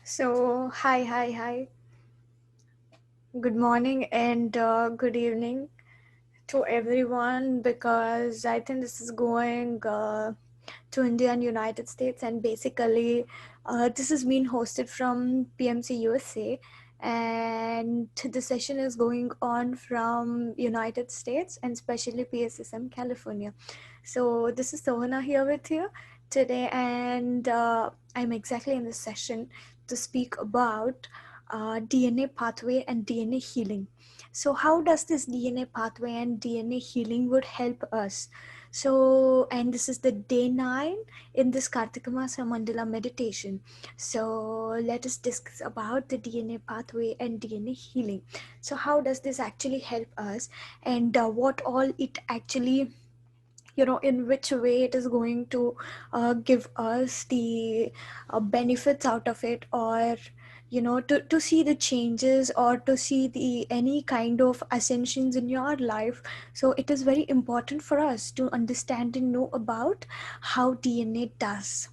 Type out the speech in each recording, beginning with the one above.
So, hi. Good morning and good evening to everyone because I think this is going to India and United States, and basically this is being hosted from PMCUSA, and the session is going on from United States and especially PSSM California. So this is Sohana here with you today, and I'm exactly in this session to speak about DNA pathway and DNA healing. So how does this DNA pathway and DNA healing would help us? So, and this is the day 9 in this Kartikamasa Mandala meditation. So let us discuss about the DNA pathway and DNA healing. So how does this actually help us, and what all it actually, in which way it is going to give us the benefits out of it, or to see the changes or to see the any kind of ascensions in your life. So it is very important for us to understand and know about how DNA does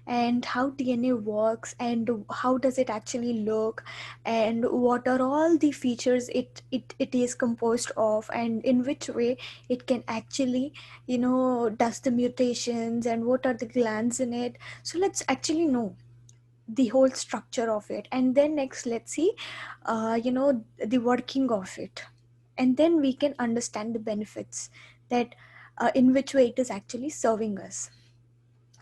and how DNA works and how does it actually look, and what are all the features it is composed of, and in which way it can actually does the mutations, and what are the glands in it. So let's actually know the whole structure of it, and then next let's see the working of it, and then we can understand the benefits that in which way it is actually serving us.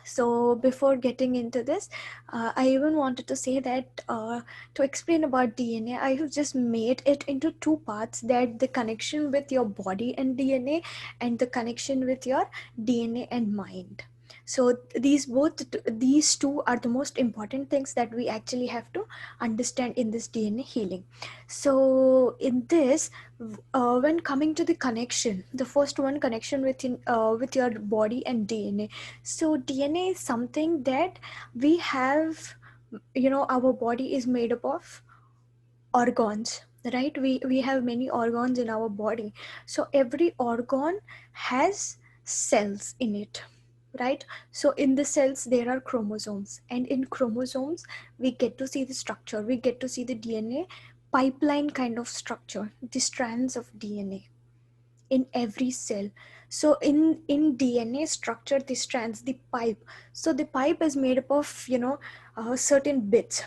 So before getting into this, I even wanted to say that to explain about DNA, I have just made it into two parts: that the connection with your body and DNA, and the connection with your DNA and mind. So these two are the most important things that we actually have to understand in this DNA healing. So in this, when coming to the connection, the first one, connection with your body and DNA. So DNA is something that we have, our body is made up of organs, right? We have many organs in our body. So every organ has cells in it, right? So in the cells there are chromosomes, and in chromosomes we get to see the structure, we get to see the DNA pipeline kind of structure, the strands of DNA in every cell. So in DNA structure, the strands, the pipe, so the pipe is made up of certain bits.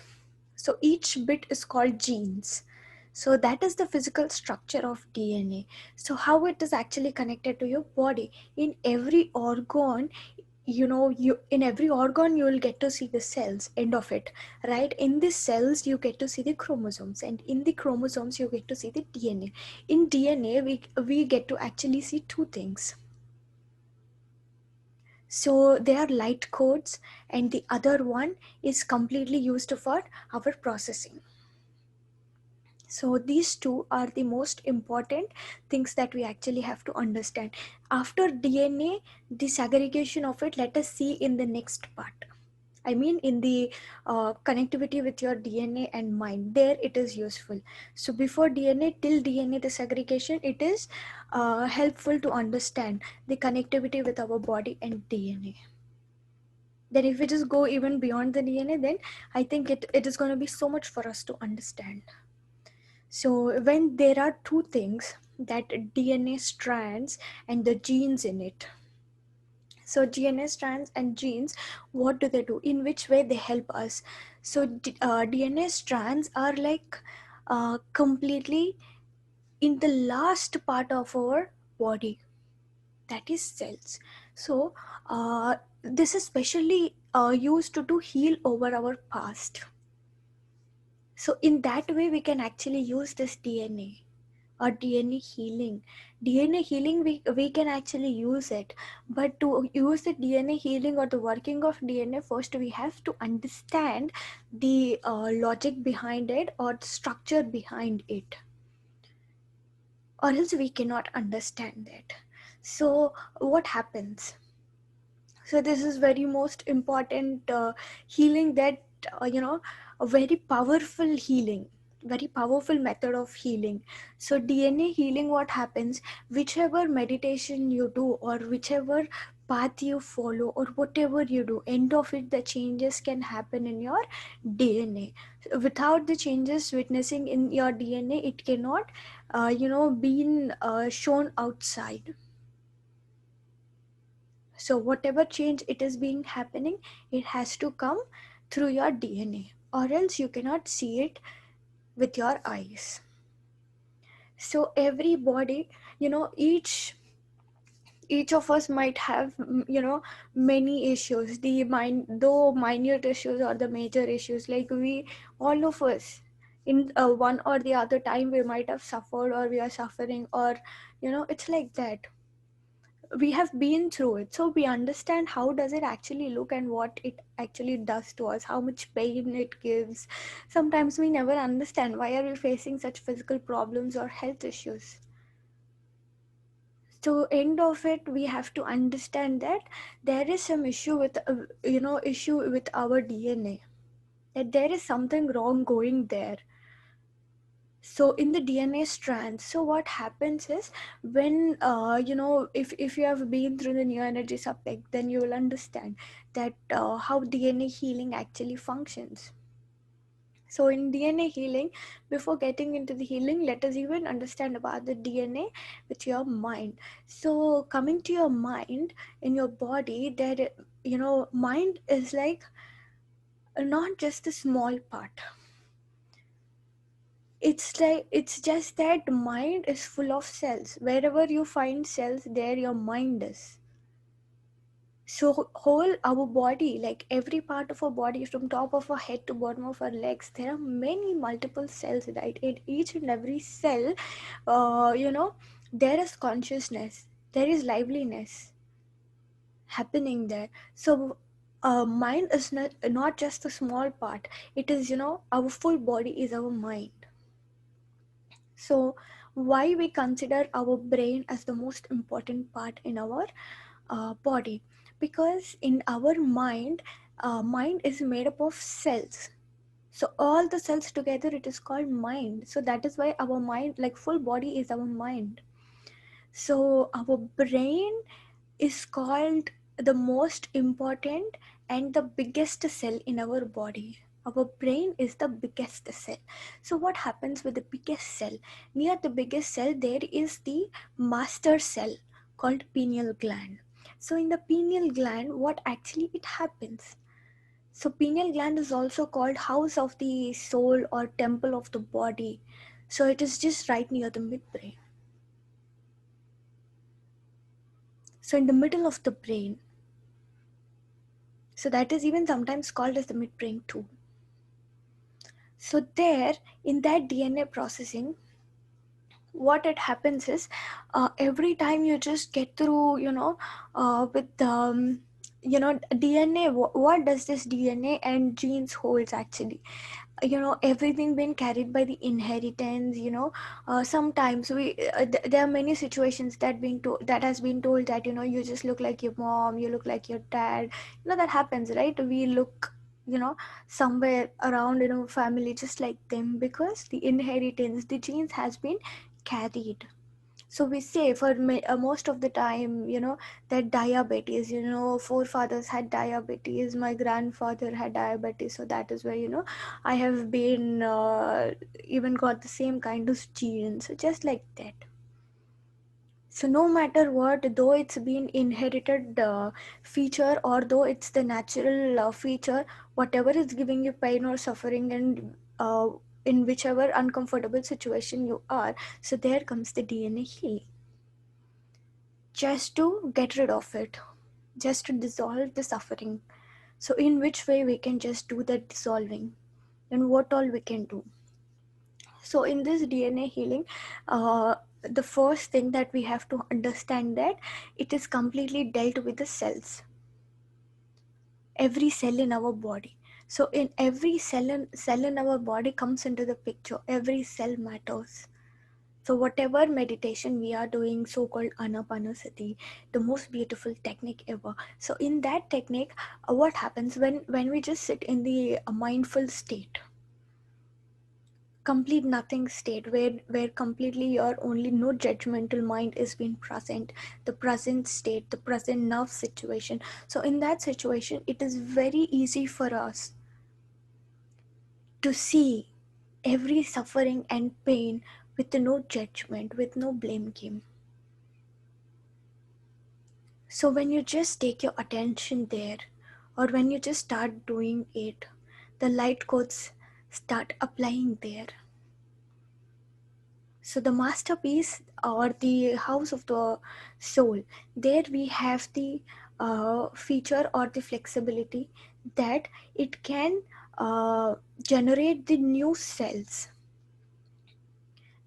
So each bit is called genes. So that is the physical structure of DNA. So how it is actually connected to your body, in every organ, you in every organ you will get to see the cells end of it, right? In the cells you get to see the chromosomes, and in the chromosomes you get to see the DNA. In DNA we get to actually see two things. So they are light codes, and the other one is completely used for our processing. So these two are the most important things that we actually have to understand. After DNA, the segregation of it, let us see in the next part. I mean, in the connectivity with your DNA and mind, there it is useful. So before DNA, till DNA, the segregation, it is helpful to understand the connectivity with our body and DNA. Then if we just go even beyond the DNA, then I think it is going to be so much for us to understand. So when there are two things, that DNA strands and the genes in it. So DNA strands and genes, what do they do? In which way they help us? So DNA strands are like completely in the last part of our body, that is cells. So this is specially used to heal over our past. So in that way we can actually use this DNA or DNA healing. DNA healing, we can actually use it. But to use the DNA healing or the working of DNA, first we have to understand the logic behind it or the structure behind it, or else we cannot understand it. So what happens? So this is very most important healing, that a very powerful healing, very powerful method of healing. So DNA healing, what happens, whichever meditation you do or whichever path you follow or whatever you do, end of it the changes can happen in your DNA. Without the changes witnessing in your DNA, it cannot being shown outside. So whatever change it is being happening, it has to come through your DNA, or else you cannot see it with your eyes. So everybody, each of us might have many issues, the mind though minute issues or the major issues, like we, all of us, in one or the other time we might have suffered or we are suffering, or it's like that. We have been through it, so we understand how does it actually look and what it actually does to us, how much pain it gives. Sometimes we never understand why are we facing such physical problems or health issues. So end of it, we have to understand that there is some issue with issue with our DNA, that there is something wrong going there. So in the DNA strands, so what happens is, when if you have been through the new energy subject, then you will understand that how DNA healing actually functions. So in DNA healing, before getting into the healing, let us even understand about the DNA with your mind. So coming to your mind, in your body, there, mind is like not just a small part. It's just that mind is full of cells. Wherever you find cells, there your mind is. So whole our body, like every part of our body, from top of our head to bottom of our legs, there are many multiple cells, right? In each and every cell, there is consciousness, there is liveliness happening there. So mind is not just a small part. It is, our full body is our mind. So why we consider our brain as the most important part in our body? Because in our mind, mind is made up of cells. So all the cells together, it is called mind. So that is why our mind, like full body, is our mind. So our brain is called the most important and the biggest cell in our body. Our brain is the biggest cell. So what happens with the biggest cell? Near the biggest cell, there is the master cell called pineal gland. So in the pineal gland, what actually it happens? So pineal gland is also called house of the soul or temple of the body. So it is just right near the midbrain. So in the middle of the brain, so that is even sometimes called as the midbrain too. So there, in that DNA processing, what it happens is, every time you just get through, with DNA, what does this DNA and genes holds actually? Everything been carried by the inheritance. Sometimes there are many situations that has been told that you just look like your mom, you look like your dad. That happens, right? We look, somewhere around in our family just like them, because the inheritance, the genes has been carried. So we say for most of the time, that diabetes, forefathers had diabetes, my grandfather had diabetes, so that is why I have been even got the same kind of genes, just like that. So no matter what, though it's been inherited feature, or though it's the natural feature, whatever is giving you pain or suffering, and in whichever uncomfortable situation you are, so there comes the DNA healing, just to get rid of it, just to dissolve the suffering. So in which way we can just do that dissolving, and what all we can do? So in this DNA healing, the first thing that we have to understand, that it is completely dealt with the cells, every cell in our body. So in every cell in our body comes into the picture, every cell matters. So whatever meditation we are doing, so-called anapanasati, the most beautiful technique ever. So in that technique, what happens when we just sit in the mindful state, complete nothing state, where completely your only no judgmental mind is being present, the present state, the present nerve situation. So in that situation, it is very easy for us to see every suffering and pain with no judgment, with no blame game. So when you just take your attention there, or when you just start doing it, the light codes start applying there. So the masterpiece, or the house of the soul, there we have the feature or the flexibility that it can generate the new cells.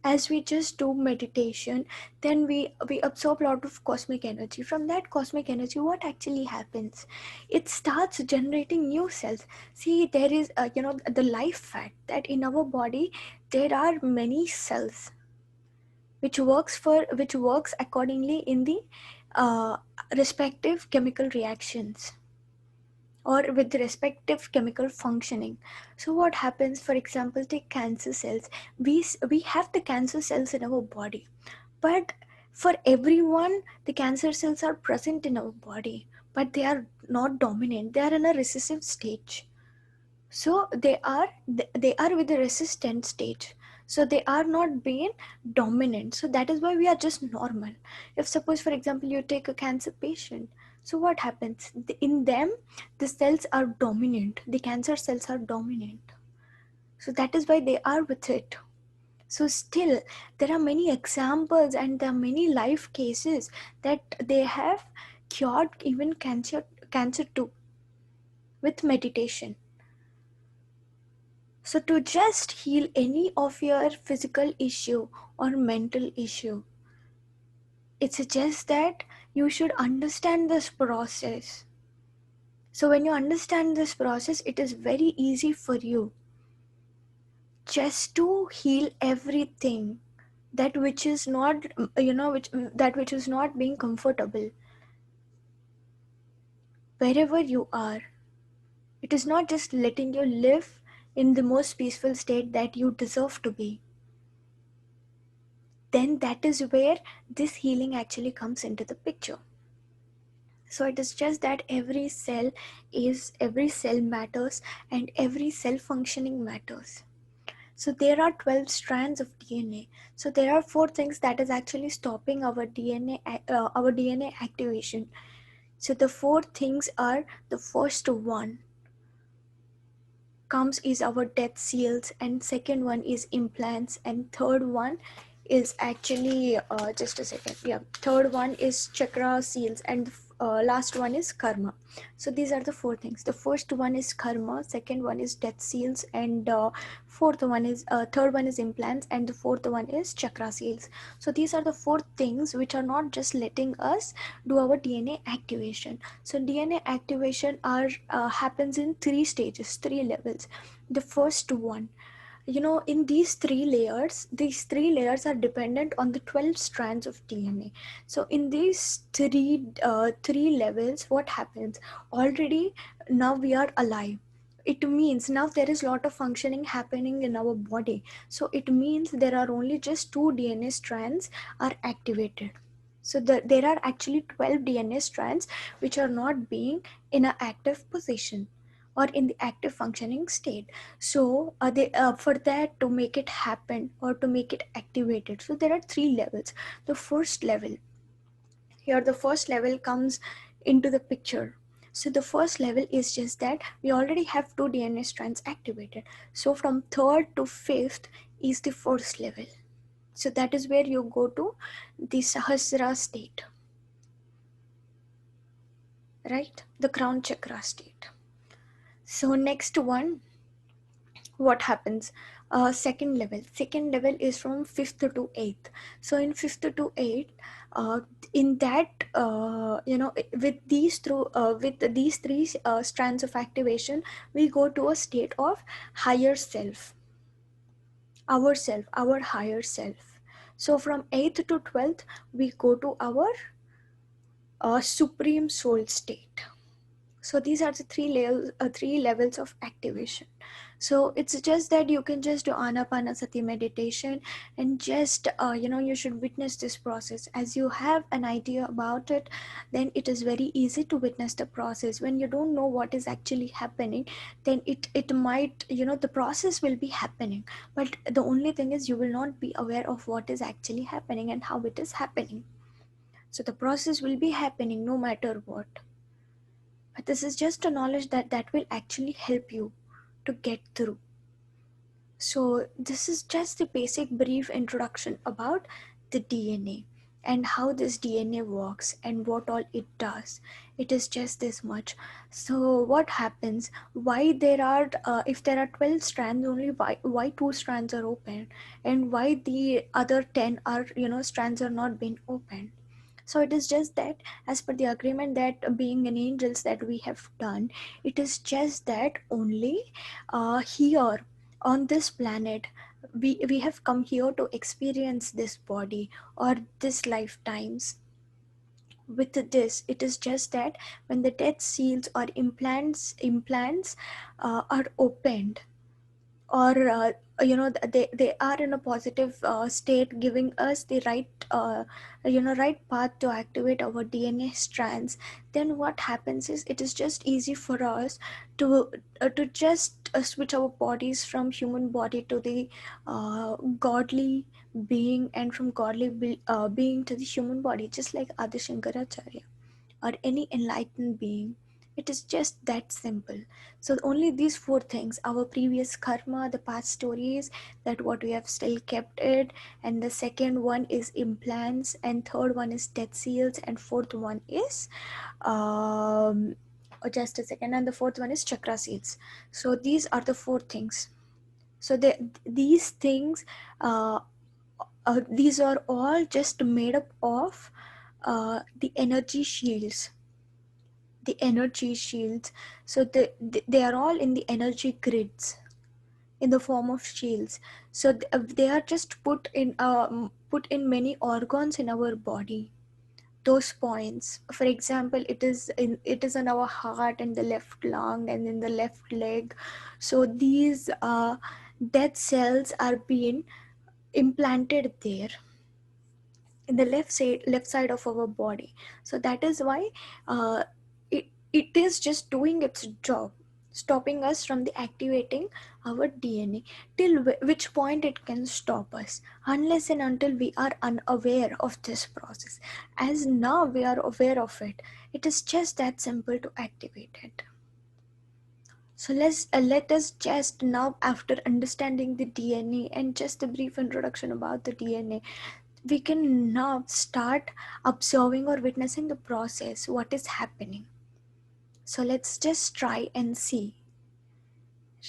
As we just do meditation, then we absorb a lot of cosmic energy. From that cosmic energy, what actually happens, it starts generating new cells. See, there is the life fact that in our body there are many cells which works accordingly in the uh, respective chemical reactions, or with the respective chemical functioning. So what happens, for example, take cancer cells. We have the cancer cells in our body, but for everyone the cancer cells are present in our body, but they are not dominant, they are in a recessive stage. So they are with the resistant stage, so they are not being dominant. So that is why we are just normal. If suppose, for example, you take a cancer patient, so what happens in them, the cells are dominant, the cancer cells are dominant, so that is why they are with it. So still there are many examples, and there are many life cases that they have cured even cancer too, with meditation. So, to just heal any of your physical issue or mental issue, it suggests that you should understand this process. So, when you understand this process, it is very easy for you just to heal everything that which is not, which is not being comfortable. Wherever you are, it is not just letting you live in the most peaceful state that you deserve to be. Then that is where this healing actually comes into the picture. So it is just that every cell matters, and every cell functioning matters. So there are 12 strands of DNA. So there are four things that is actually stopping our DNA activation. So the four things are, the first one comes is our death seals, and second one is implants, and third one is actually just a second, yeah, third one is chakra seals, and last one is karma. So these are the four things. The first one is karma, second one is death seals, and third one is implants, and the fourth one is chakra seals. So these are the four things which are not just letting us do our DNA activation. So DNA activation happens in three stages, three levels. The first one, in these three layers are dependent on the 12 strands of DNA. So in these three levels, what happens, already now we are alive. It means now there is a lot of functioning happening in our body. So it means there are only just two DNA strands are activated. So there are actually 12 DNA strands which are not being in an active position or in the active functioning state. So for that to make it happen or to make it activated, so there are three levels. The first level, here the first level comes into the picture. So the first level is just that we already have two DNA strands activated. So from third to fifth is the first level. So that is where you go to the Sahasrara state, right? The crown chakra state. So next one, what happens? Second level is from fifth to eighth. So in fifth to eighth, in that with these three strands of activation, we go to a state of higher self, our higher self. So from 8th to 12th, we go to our supreme soul state. So these are the three levels of activation. So it's just that you can just do anapanasati meditation and just you should witness this process. As you have an idea about it, then it is very easy to witness the process. When you don't know what is actually happening, then it might, the process will be happening, but the only thing is you will not be aware of what is actually happening and how it is happening. So the process will be happening no matter what, but this is just a knowledge that will actually help you to get through. So this is just the basic brief introduction about the DNA and how this DNA works and what all it does. It is just this much. So what happens, why there are if there are 12 strands only, why two strands are open, and why the other 10 are, strands are not being opened? So it is just that, as per the agreement that being an angels that we have done, it is just that only here on this planet we have come here to experience this body or this lifetimes. With this, it is just that when the death seals or implants are opened, or they are in a positive state, giving us the right path to activate our DNA strands, then what happens is it is just easy for us to just switch our bodies from human body to the godly being, and from being to the human body, just like Adi Shankaracharya or any enlightened being. It is just that simple. So only these four things: our previous karma, the past stories, that what we have still kept it, and the second one is implants, and third one is death seals, and fourth one is just a second, and the fourth one is chakra seeds. So these are the four things. So these things, these are all just made up of the energy shields. So they are all in the energy grids in the form of shields. So they are just put in many organs in our body. Those points, for example, it is in our heart and the left lung and in the left leg. So these dead cells are being implanted there in the left side of our body. So that is why uh, it is just doing its job, stopping us from the activating our DNA. Till which point it can stop us, unless and until we are unaware of this process. As now we are aware of it, it is just that simple to activate it. So let us just now, after understanding the DNA and just a brief introduction about the DNA, we can now start observing or witnessing the process, what is happening. So let's just try and see,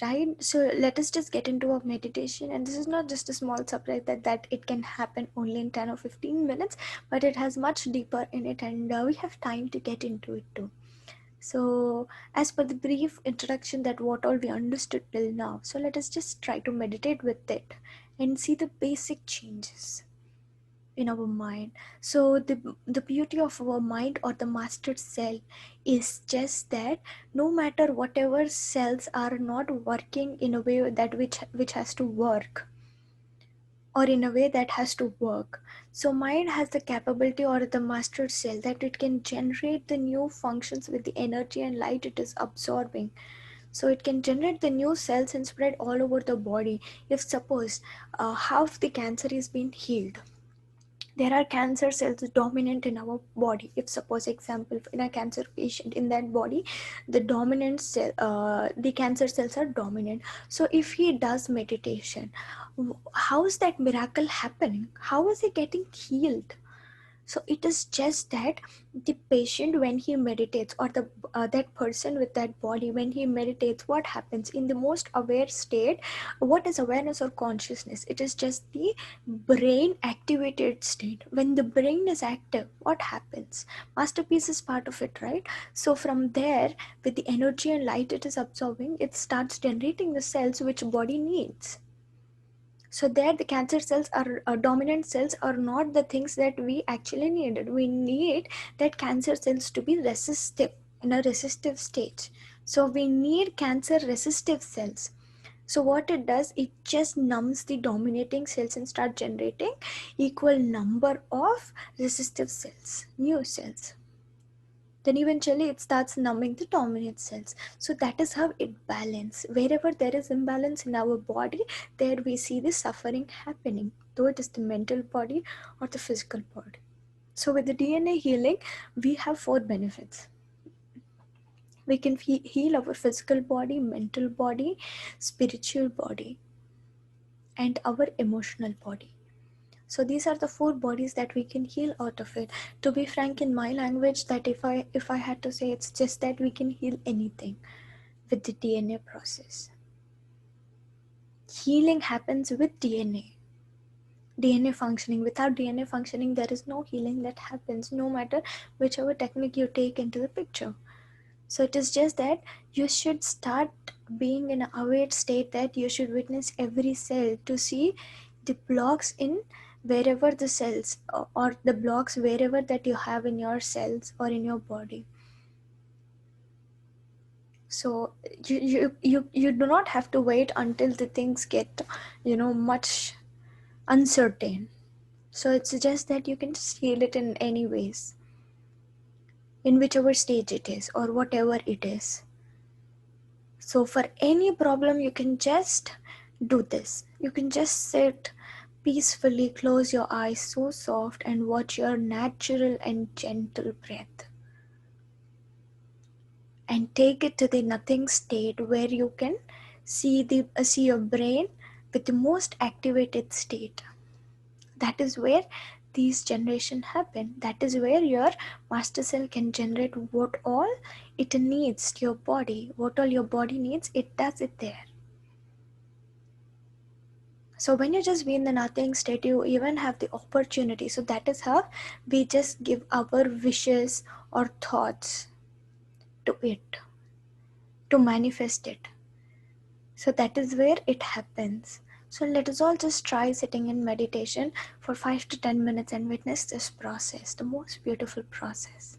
right? So let us just get into a meditation, and this is not just a small surprise that it can happen only in 10 or 15 minutes, but it has much deeper in it, and we have time to get into it too. So as per the brief introduction that what all we understood till now, so let us just try to meditate with it and see the basic changes in our mind. So the beauty of our mind or the master cell is just that no matter whatever cells are not working in a way that which has to work, or in a way that has to work, so mind has the capability, or the master cell, that it can generate the new functions with the energy and light it is absorbing. So it can generate the new cells and spread all over the body. If suppose half the cancer is being healed, there are cancer cells dominant in our body. If suppose example, in a cancer patient, in that body the dominant cell, the cancer cells are dominant. So if he does meditation, how is that miracle happening? How is he getting healed? So it is just that the patient, when he meditates, or the that person with that body, when he meditates, what happens in the most aware state? What is awareness or consciousness? It is just the brain activated state. When the brain is active, what happens? Masterpiece is part of it, right? So from there, with the energy and light it is absorbing, it starts generating the cells which body needs. So there the cancer cells are dominant cells are not the things that we actually needed. We need that cancer cells to be resistive, in a resistive stage. So we need cancer resistive cells. So what it does, it just numbs the dominating cells and start generating equal number of resistive cells, new cells. Then eventually it starts numbing the dominant cells. So that is how it balances. Wherever there is imbalance in our body, there we see the suffering happening, though it is the mental body or the physical body. So with the DNA healing, we have 4 benefits. We can heal our physical body, mental body, spiritual body, and our emotional body. So these are the 4 bodies that we can heal out of it. To be frank, in my language, that if I had to say, it's just that we can heal anything with the DNA process. Healing happens with DNA functioning. Without DNA functioning, there is no healing that happens, no matter whichever technique you take into the picture. So it is just that you should start being in an aware state, that you should witness every cell to see the blocks in wherever the cells, or the blocks wherever that you have in your cells or in your body. So you do not have to wait until the things get much uncertain. So it's just that you can just heal it in any ways, in whichever stage it is or whatever it is. So for any problem, you can just do this. You can just sit peacefully, close your eyes so soft, and watch your natural and gentle breath. And take it to the nothing state, where you can see your brain with the most activated state. That is where these generation happen. That is where your master cell can generate what all it needs to your body. What all your body needs, it does it there. So when you just be in the nothing state, you even have the opportunity. So that is how we just give our wishes or thoughts to it, to manifest it. So that is where it happens. So let us all just try sitting in meditation for 5 to 10 minutes and witness this process, the most beautiful process.